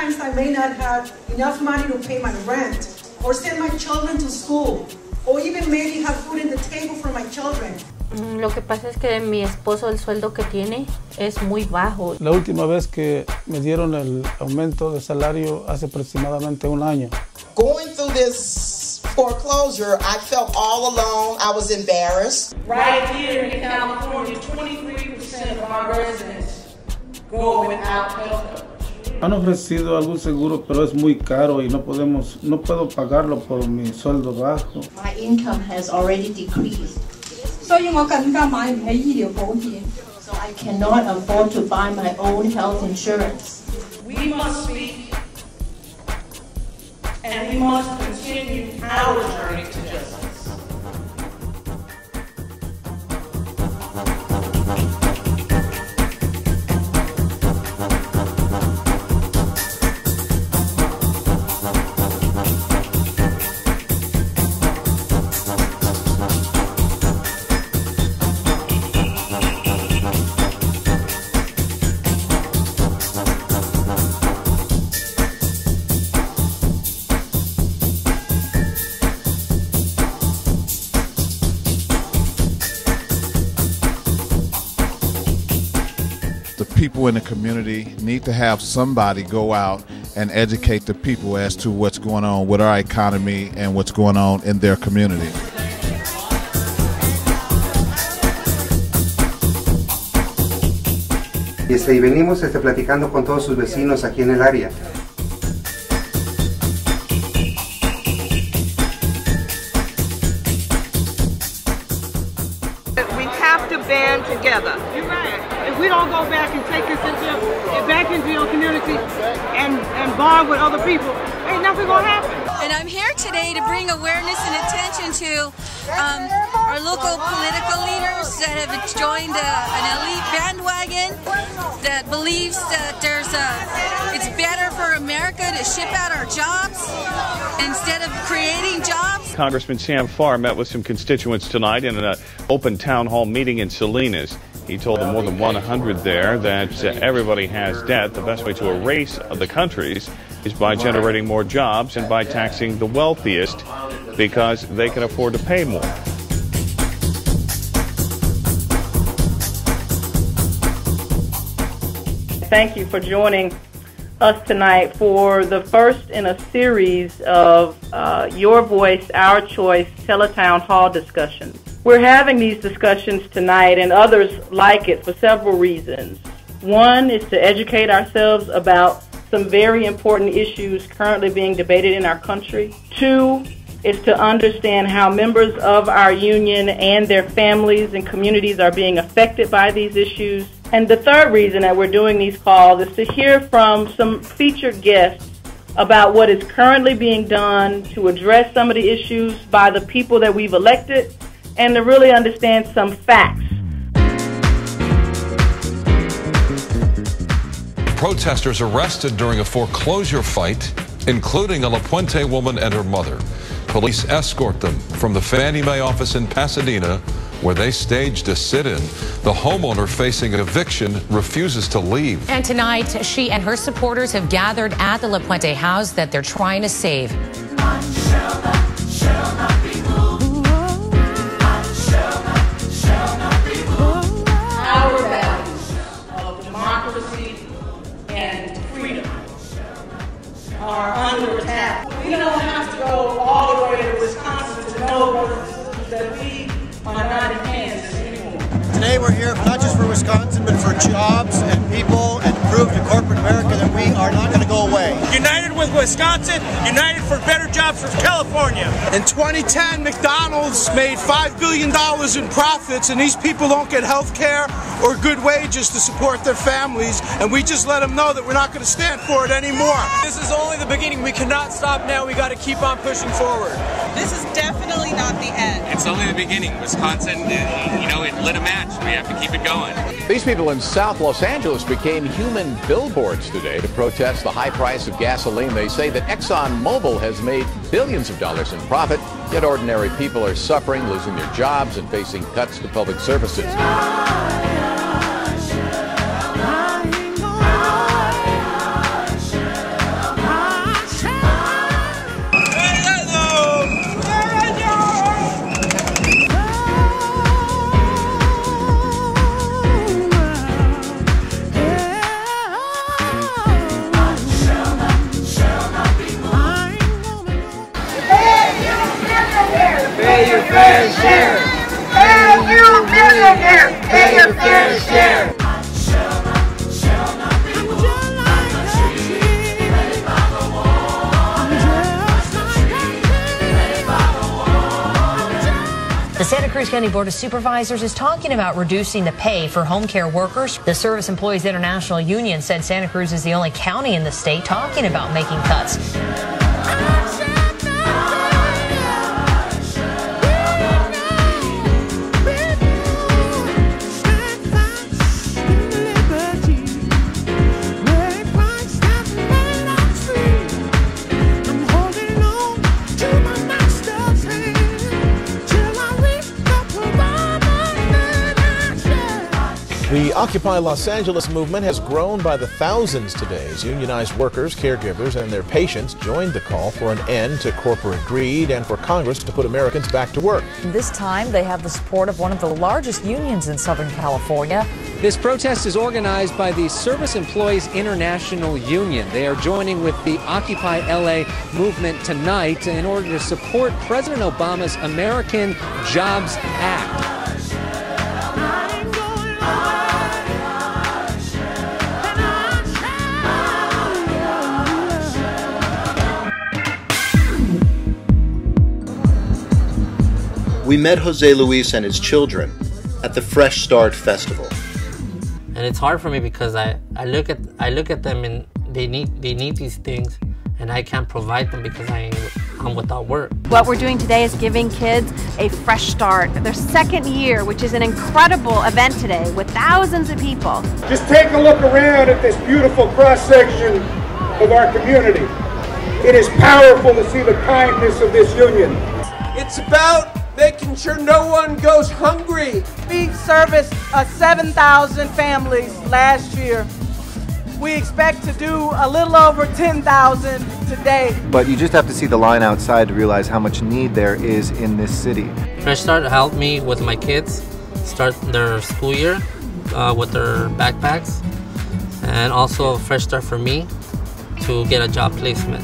sometimes I may not have enough money to pay my rent or send my children to school or even maybe have food in the table for my children. Lo que pasa es que mi esposo el sueldo que tiene es muy bajo. La última vez que me dieron el aumento de salario hace aproximadamente un año. Going through this foreclosure, I felt all alone. I was embarrassed. Right here in California, 23% of our residents go without health coverage. Han ofrecido algún seguro, pero es muy caro y no puedo pagarlo por mi sueldo bajo. My income has already decreased. So I cannot afford to buy my own health insurance. We must speak, and we must continue our journey to justice. People in the community need to have somebody go out and educate the people as to what's going on with our economy and what's going on in their community. Y venimos platicando con todos sus vecinos aquí en el área. We have to band together. You're right. If we don't go back and take this back into your community and bond with other people, ain't nothing gonna happen. And I'm here today to bring awareness and attention to our local political leaders that have joined an elite bandwagon that believes that it's better for America to ship out our jobs instead of creating jobs. Congressman Sam Farr met with some constituents tonight in an open town hall meeting in Salinas. He told the more than 100 there that everybody has debt. The best way to erase the countries is by generating more jobs and by taxing the wealthiest because they can afford to pay more. Thank you for joining us tonight for the first in a series of Your Voice, Our Choice Teletown Hall discussions. We're having these discussions tonight and others like it for several reasons. One is to educate ourselves about some very important issues currently being debated in our country. Two is to understand how members of our union and their families and communities are being affected by these issues. And the third reason that we're doing these calls is to hear from some featured guests about what is currently being done to address some of the issues by the people that we've elected and to really understand some facts. Protesters arrested during a foreclosure fight, including a La Puente woman and her mother. Police escort them from the Fannie Mae office in Pasadena, where they staged a sit-in. The homeowner facing eviction refuses to leave. And tonight, she and her supporters have gathered at the La Puente house that they're trying to save. Our values of democracy and freedom are under attack. We don't have to go all the way to Wisconsin to know that we are not in Kansas anymore. Today we're here not just for Wisconsin, but for jobs and people, and prove to corporate America that we are not going to go away. United with Wisconsin, united for better jobs for California. In 2010, McDonald's made $5 billion in profits, and these people don't get health care or good wages to support their families, and we just let them know that we're not going to stand for it anymore. This is only the beginning. We cannot stop now. We got to keep on pushing forward. This is definitely not the end. It's only the beginning. Wisconsin, it lit a match. We have to keep it going. These people in South Los Angeles became human billboards today to protest the high price of gasoline. They say that ExxonMobil has made billions of dollars in profit, yet ordinary people are suffering, losing their jobs, and facing cuts to public services. Andrews County Board of Supervisors is talking about reducing the pay for home care workers. The Service Employees International Union said Santa Cruz is the only county in the state talking about making cuts. The Occupy Los Angeles movement has grown by the thousands today as unionized workers, caregivers, and their patients joined the call for an end to corporate greed and for Congress to put Americans back to work. This time they have the support of one of the largest unions in Southern California. This protest is organized by the Service Employees International Union. They are joining with the Occupy LA movement tonight in order to support President Obama's American Jobs Act. We met Jose Luis and his children at the Fresh Start Festival. And it's hard for me because I look at them and they need these things, and I can't provide them because I'm without work. What we're doing today is giving kids a fresh start, their second year, which is an incredible event today with thousands of people. Just take a look around at this beautiful cross-section of our community. It is powerful to see the kindness of this union. It's about making sure no one goes hungry. We serviced 7,000 families last year. We expect to do a little over 10,000 today. But you just have to see the line outside to realize how much need there is in this city. Fresh Start helped me with my kids start their school year with their backpacks, and also Fresh Start for me to get a job placement.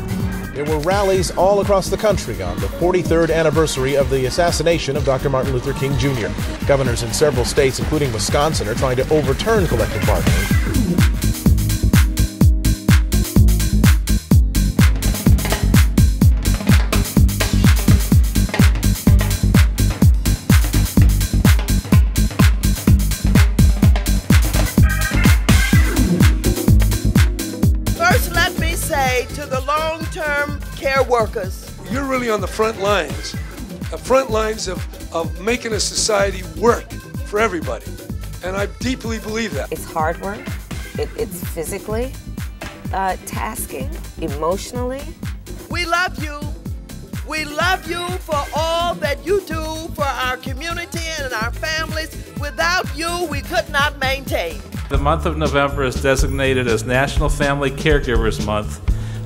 There were rallies all across the country on the 43rd anniversary of the assassination of Dr. Martin Luther King Jr. Governors in several states, including Wisconsin, are trying to overturn collective bargaining. First, let me say to the long-term care workers, you're really on the front lines of making a society work for everybody. And I deeply believe that. It's hard work. It's physically tasking, emotionally. We love you. We love you for all that you do for our community and our families. Without you, we could not maintain. The month of November is designated as National Family Caregivers Month,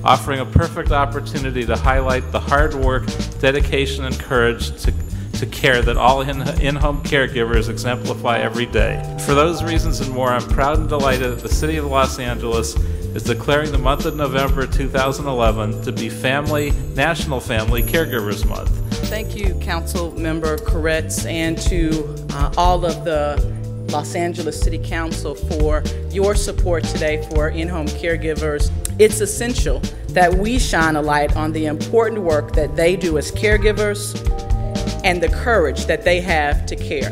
offering a perfect opportunity to highlight the hard work, dedication, and courage to care that all in-home caregivers exemplify every day. For those reasons and more, I'm proud and delighted that the City of Los Angeles is declaring the month of November 2011 to be National Family Caregivers Month. Thank you, Council Member Koretz, and to all of the Los Angeles City Council for your support today for in-home caregivers. It's essential that we shine a light on the important work that they do as caregivers and the courage that they have to care.